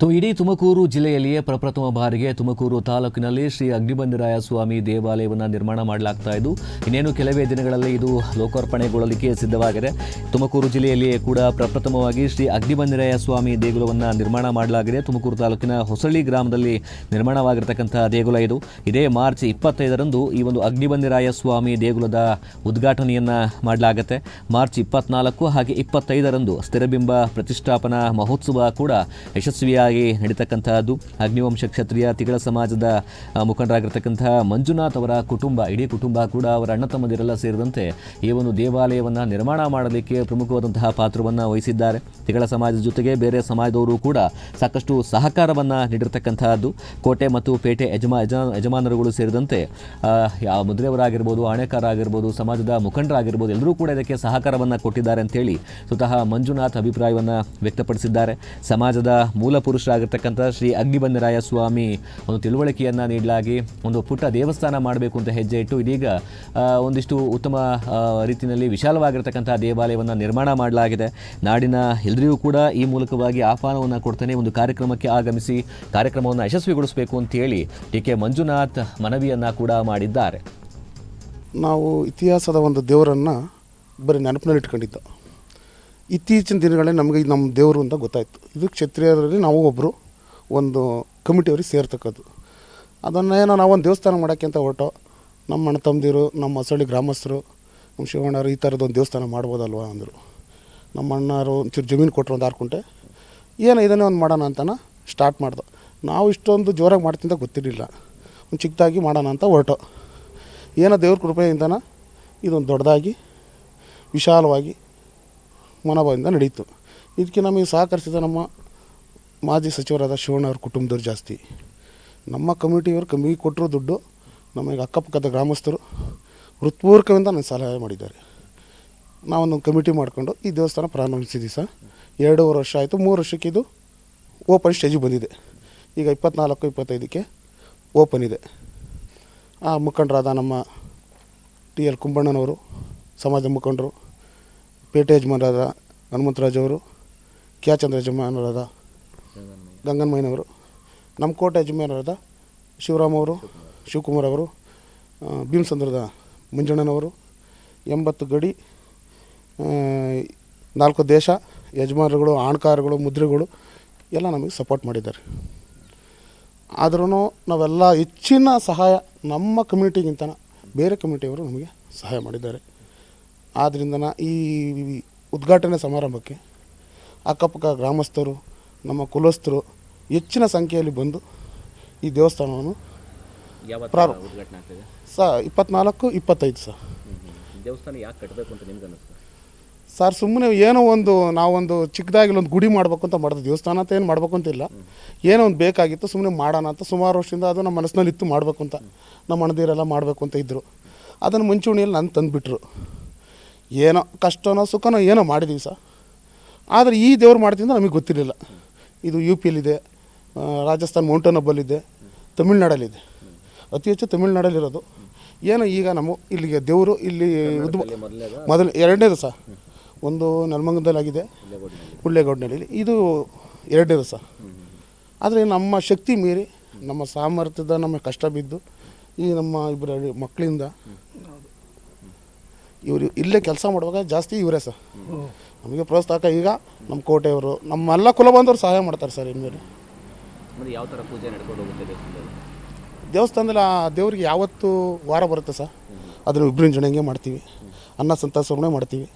ಇಡೀ ತುಮಕೂರು ಜಿಲ್ಲೆಯಲ್ಲಿಯೇ ಪ್ರಪ್ರಥಮ ಬಾರಿಗೆ ತುಮಕೂರು ತಾಲೂಕಿನಲ್ಲಿ ಶ್ರೀ ಅಗ್ನಿಬಂದಿರಾಯ ಸ್ವಾಮಿ ದೇವಾಲಯವನ್ನು ನಿರ್ಮಾಣ ಮಾಡಲಾಗ್ತಾ ಇದ್ದು ಇನ್ನೇನು ಕೆಲವೇ ದಿನಗಳಲ್ಲಿ ಇದು ಲೋಕಾರ್ಪಣೆಗೊಳ್ಳಲಿಕ್ಕೆ ಸಿದ್ಧವಾಗಿದೆ. ತುಮಕೂರು ಜಿಲ್ಲೆಯಲ್ಲಿಯೇ ಕೂಡ ಪ್ರಪ್ರಥಮವಾಗಿ ಶ್ರೀ ಅಗ್ನಿಬಂದಿರಾಯ ಸ್ವಾಮಿ ದೇಗುಲವನ್ನು ನಿರ್ಮಾಣ ಮಾಡಲಾಗಿದೆ. ತುಮಕೂರು ತಾಲೂಕಿನ ಹೊಸಳ್ಳಿ ಗ್ರಾಮದಲ್ಲಿ ನಿರ್ಮಾಣವಾಗಿರತಕ್ಕಂಥ ದೇಗುಲ ಇದು. ಇದೇ ಮಾರ್ಚ್ 25ರಂದು ಈ ಒಂದು ಅಗ್ನಿಬಂದಿರಾಯ ಸ್ವಾಮಿ ದೇಗುಲದ ಉದ್ಘಾಟನೆಯನ್ನು ಮಾಡಲಾಗುತ್ತೆ. ಮಾರ್ಚ್ 24 ಹಾಗೆ 25ರಂದು ಸ್ಥಿರಬಿಂಬ ಪ್ರತಿಷ್ಠಾಪನಾ ಮಹೋತ್ಸವ ಕೂಡ ಯಶಸ್ವಿಯಾಗಿ ನಡೀತಕ್ಕಂತಹದ್ದು. ಅಗ್ನಿವಂಶ ಕ್ಷತ್ರಿಯ ತಿಗಳ ಸಮಾಜದ ಮುಖಂಡರಾಗಿರ್ತಕ್ಕಂತಹ ಮಂಜುನಾಥ್ ಅವರ ಕುಟುಂಬ, ಇಡೀ ಕುಟುಂಬ ಕೂಡ ಅವರ ಅಣ್ಣ ತಮ್ಮದಿರೆಲ್ಲ ಸೇರಿದಂತೆ ಈ ಒಂದು ದೇವಾಲಯವನ್ನು ನಿರ್ಮಾಣ ಮಾಡಲಿಕ್ಕೆ ಪ್ರಮುಖವಾದಂತಹ ಪಾತ್ರವನ್ನು ವಹಿಸಿದ್ದಾರೆ. ತಿಗಳ ಸಮಾಜದ ಜೊತೆಗೆ ಬೇರೆ ಸಮಾಜದವರು ಕೂಡ ಸಾಕಷ್ಟು ಸಹಕಾರವನ್ನು ನೀಡಿರ್ತಕ್ಕಂತಹದ್ದು. ಕೋಟೆ ಮತ್ತು ಪೇಟೆ ಯಜಮಾನರುಗಳು ಸೇರಿದಂತೆ ಯಾವ ಮುದ್ರೆಯವರಾಗಿರ್ಬೋದು, ಆಣೆಕಾರ ಆಗಿರ್ಬೋದು, ಸಮಾಜದ ಮುಖಂಡರಾಗಿರ್ಬೋದು, ಎಲ್ಲರೂ ಕೂಡ ಇದಕ್ಕೆ ಸಹಕಾರವನ್ನು ಕೊಟ್ಟಿದ್ದಾರೆ ಅಂತೇಳಿ ಸ್ವತಃ ಮಂಜುನಾಥ್ ಅಭಿಪ್ರಾಯವನ್ನು ವ್ಯಕ್ತಪಡಿಸಿದ್ದಾರೆ. ಸಮಾಜದ ಮೂಲ ಪುರುಷರಾಗಿರ್ತಕ್ಕಂಥ ಶ್ರೀ ಅಗ್ನಿಬಂದಿರಾಯ ಸ್ವಾಮಿ ಒಂದು ತಿಳುವಳಿಕೆಯನ್ನು ನೀಡಲಾಗಿ ಒಂದು ಪುಟ್ಟ ದೇವಸ್ಥಾನ ಮಾಡಬೇಕು ಅಂತ ಹೆಜ್ಜೆ ಇಟ್ಟು ಇದೀಗ ಒಂದಿಷ್ಟು ಉತ್ತಮ ರೀತಿಯಲ್ಲಿ ವಿಶಾಲವಾಗಿರ್ತಕ್ಕಂಥ ದೇವಾಲಯವನ್ನು ನಿರ್ಮಾಣ ಮಾಡಲಾಗಿದೆ. ನಾಡಿನ ಎಲ್ಲರಿಗೂ ಕೂಡ ಈ ಮೂಲಕವಾಗಿ ಆಹ್ವಾನವನ್ನು ಕೊಡ್ತಾನೆ ಒಂದು ಕಾರ್ಯಕ್ರಮಕ್ಕೆ ಆಗಮಿಸಿ ಕಾರ್ಯಕ್ರಮವನ್ನು ಯಶಸ್ವಿಗೊಳಿಸಬೇಕು ಅಂತೇಳಿ ಕೆ ಮಂಜುನಾಥ್ ಮನವಿಯನ್ನು ಕೂಡ ಮಾಡಿದ್ದಾರೆ. ನಾವು ಇತಿಹಾಸದ ಒಂದು ದೇವರನ್ನು ಬರೀ ನೆನಪಿನಲ್ಲಿ ಇಟ್ಕೊಂಡಿದ್ದು. ಇತ್ತೀಚಿನ ದಿನಗಳೇ ನಮಗೆ ನಮ್ಮ ದೇವರು ಅಂತ ಗೊತ್ತಾಯಿತು. ಇದು ಕ್ಷತ್ರಿಯರಲ್ಲಿ ನಾವು ಒಬ್ಬರು ಒಂದು ಕಮಿಟಿಯವ್ರಿಗೆ ಸೇರ್ತಕ್ಕದ್ದು. ಅದನ್ನೇನೋ ನಾವೊಂದು ದೇವಸ್ಥಾನ ಮಾಡೋಕ್ಕೆ ಅಂತ ಹೊರಟು ನಮ್ಮ ಅಣ್ಣ ತಮ್ಮದಿರು, ನಮ್ಮ ಹೊಸಳ್ಳಿ ಗ್ರಾಮಸ್ಥರು, ನಮ್ಮ ಶಿವಣ್ಣವರು ಈ ಥರದೊಂದು ದೇವಸ್ಥಾನ ಮಾಡ್ಬೋದಲ್ವ ಅಂದರು. ನಮ್ಮ ಅಣ್ಣವರು ಒಂಚೂರು ಜಮೀನು ಕೊಟ್ಟರು ಒಂದು 6 ಕುಂಟೆ. ಏನೋ ಇದನ್ನೇ ಒಂದು ಮಾಡೋಣ ಅಂತನ ಸ್ಟಾರ್ಟ್ ಮಾಡ್ದೆ. ನಾವು ಇಷ್ಟೊಂದು ಜೋರಾಗಿ ಮಾಡ್ತಿಂತ ಗೊತ್ತಿರಲಿಲ್ಲ. ಒಂದು ಚಿಕ್ಕದಾಗಿ ಮಾಡೋಣ ಅಂತ ಹೊರಟು. ಏನೋ ದೇವ್ರ ಕೃಪೆಯಿಂದನ ಇದೊಂದು ದೊಡ್ಡದಾಗಿ ವಿಶಾಲವಾಗಿ ಮನೋಭಾವದಿಂದ ನಡೀತು. ಇದಕ್ಕೆ ನಮಗೆ ಸಹಕರಿಸಿದ ನಮ್ಮ ಮಾಜಿ ಸಚಿವರಾದ ಶಿವಣ್ಣವ್ರ ಕುಟುಂಬದವ್ರು ಜಾಸ್ತಿ. ನಮ್ಮ ಕಮಿಟಿಯವರು ಕಮ್ಮಿ ಕೊಟ್ಟರು ದುಡ್ಡು. ನಮಗೆ ಅಕ್ಕಪಕ್ಕದ ಗ್ರಾಮಸ್ಥರು ಹೃತ್ಪೂರ್ವಕದಿಂದ ನನಗೆ ಸಲಹೆ ಮಾಡಿದ್ದಾರೆ. ನಾವೊಂದು ಕಮಿಟಿ ಮಾಡಿಕೊಂಡು ಈ ದೇವಸ್ಥಾನ ಪ್ರಾರಂಭಿಸಿದ್ದೀವಿ ಸರ್. 2.5 ವರ್ಷ ಆಯಿತು. 3 ವರ್ಷಕ್ಕೆ ಇದು ಓಪನ್ ಸ್ಟೇಜಿಗೆ ಬಂದಿದೆ. ಈಗ 24-25ಕ್ಕೆ ಓಪನ್ ಇದೆ. ಆ ಮುಖಂಡರಾದ ನಮ್ಮ TL ಕುಂಬಣ್ಣನವರು, ಸಮಾಜ ಮುಖಂಡರು, ಪೇಟೆ ಯಜಮಾನರಾದ ಹನುಮಂತರಾಜವರು, ಕ್ಯಾಚಂದ್ರ ಯಜಮಾನರಾದ ಗಂಗನ್ಮಯ್ಯನವರು, ನಮ್ಮ ಕೋಟೆ ಯಜಮಾನರಾದ ಶಿವರಾಮವರು, ಶಿವಕುಮಾರ್ ಅವರು, ಭೀಮಸಂದ್ರದ ಮಂಜಣ್ಣನವರು, 80 ಗಡಿ 4 ದೇಶ ಯಜಮಾನರುಗಳು, ಆಣ್ಕಾರಗಳು, ಮುದ್ರೆಗಳು ಎಲ್ಲ ನಮಗೆ ಸಪೋರ್ಟ್ ಮಾಡಿದ್ದಾರೆ. ಆದ್ರೂ ನಾವೆಲ್ಲ ಹೆಚ್ಚಿನ ಸಹಾಯ ನಮ್ಮ ಕಮ್ಯುನಿಟಿಗಿಂತ ಬೇರೆ ಕಮ್ಯುನಿಟಿಯವರು ನಮಗೆ ಸಹಾಯ ಮಾಡಿದ್ದಾರೆ. ಆದ್ದರಿಂದ ಈ ಉದ್ಘಾಟನೆ ಸಮಾರಂಭಕ್ಕೆ ಅಕ್ಕಪಕ್ಕ ಗ್ರಾಮಸ್ಥರು, ನಮ್ಮ ಕುಲಸ್ಥರು ಹೆಚ್ಚಿನ ಸಂಖ್ಯೆಯಲ್ಲಿ ಬಂದು ಈ ದೇವಸ್ಥಾನವನ್ನು 24-25 ಸರ್. ದೇವಸ್ಥಾನ ಯಾಕೆ ಕಟ್ಟಬೇಕು ಅಂತ ನಿಮ್ಗೆ ಅನ್ನಿಸ್ತು ಸರ್? ಸುಮ್ಮನೆ ಏನೋ ಒಂದು ನಾವೊಂದು ಚಿಕ್ಕದಾಗಿ ಒಂದು ಗುಡಿ ಮಾಡಬೇಕು ಅಂತ ಮಾಡಿದ್ವಿ. ದೇವಸ್ಥಾನ ಅಂತ ಏನು ಮಾಡಬೇಕು ಅಂತಿಲ್ಲ, ಏನೋ ಒಂದು ಬೇಕಾಗಿತ್ತು, ಸುಮ್ಮನೆ ಮಾಡೋಣ ಅಂತ ಸುಮಾರು ವರ್ಷದಿಂದ ಅದು ನಮ್ಮ ಮನಸ್ಸಿನಲ್ಲಿ ಇತ್ತು. ಮಾಡಬೇಕು ಅಂತ ನಮ್ಮ ಅಣ್ಣದಿರೆಲ್ಲ ಮಾಡಬೇಕು ಅಂತ ಇದ್ದರು. ಅದನ್ನು ಮುಂಚೂಣಿಯಲ್ಲಿ ನಾನು ತಂದುಬಿಟ್ರು. ಏನೋ ಕಷ್ಟನೋ ಸುಖನೋ ಏನೋ ಮಾಡಿದ್ದೀವಿ ಸರ್. ಆದರೆ ಈ ದೇವ್ರು ಮಾಡ್ತಿದ್ದ ನಮಗೆ ಗೊತ್ತಿರಲಿಲ್ಲ. ಇದು UPಯಲ್ಲಿದೆ, ರಾಜಸ್ಥಾನ್ ಮೌಂಟನ್ ಹಬ್ಬಲ್ಲಿದೆ, ತಮಿಳ್ನಾಡಲ್ಲಿದೆ. ಅತಿ ಹೆಚ್ಚು ತಮಿಳ್ನಾಡಲ್ಲಿರೋದು. ಏನೋ ಈಗ ನಮ್ಮ ಇಲ್ಲಿಗೆ ದೇವರು ಇಲ್ಲಿ ಮೊದಲು 2ನೇದು ಸರ್. ಒಂದು ನೆಲಮಂಗಲದಲ್ಲಾಗಿದೆ, ಮುಳ್ಳೇಗೌಡನಲ್ಲಿ. ಇದು 2ನೇದು ಸರ್. ಆದರೆ ನಮ್ಮ ಶಕ್ತಿ ಮೀರಿ, ನಮ್ಮ ಸಾಮರ್ಥ್ಯದ ನಮ್ಮ ಕಷ್ಟ ಬಿದ್ದು ಈ ನಮ್ಮ ಇಬ್ಬರು ಮಕ್ಕಳಿಂದ ಇವರು ಇಲ್ಲೇ ಕೆಲಸ ಮಾಡುವಾಗ ಜಾಸ್ತಿ ಇವರೇ ಸರ್ ನಮಗೆ ಪ್ರೋತ್ಸಾಹ. ಈಗ ನಮ್ಮ ಕೋಟೆಯವರು, ನಮ್ಮೆಲ್ಲ ಕುಲ ಬಂದವರು ಸಹಾಯ ಮಾಡ್ತಾರೆ ಸರ್. ಇನ್ಮೇಲೆ ಯಾವ ಥರ ಪೂಜೆ ನಡ್ಕೊಂಡು ಹೋಗುತ್ತೆ ದೇವಸ್ಥಾನದಲ್ಲಿ? ಆ ದೇವ್ರಿಗೆ ಯಾವತ್ತು ವಾರ ಬರುತ್ತೆ ಸರ್, ಅದನ್ನು ವಿಜೃಂಭಣೆಗೆ ಮಾಡ್ತೀವಿ. ಅನ್ನ ಸಂತರ್ಪಣೆ ಮಾಡ್ತೀವಿ.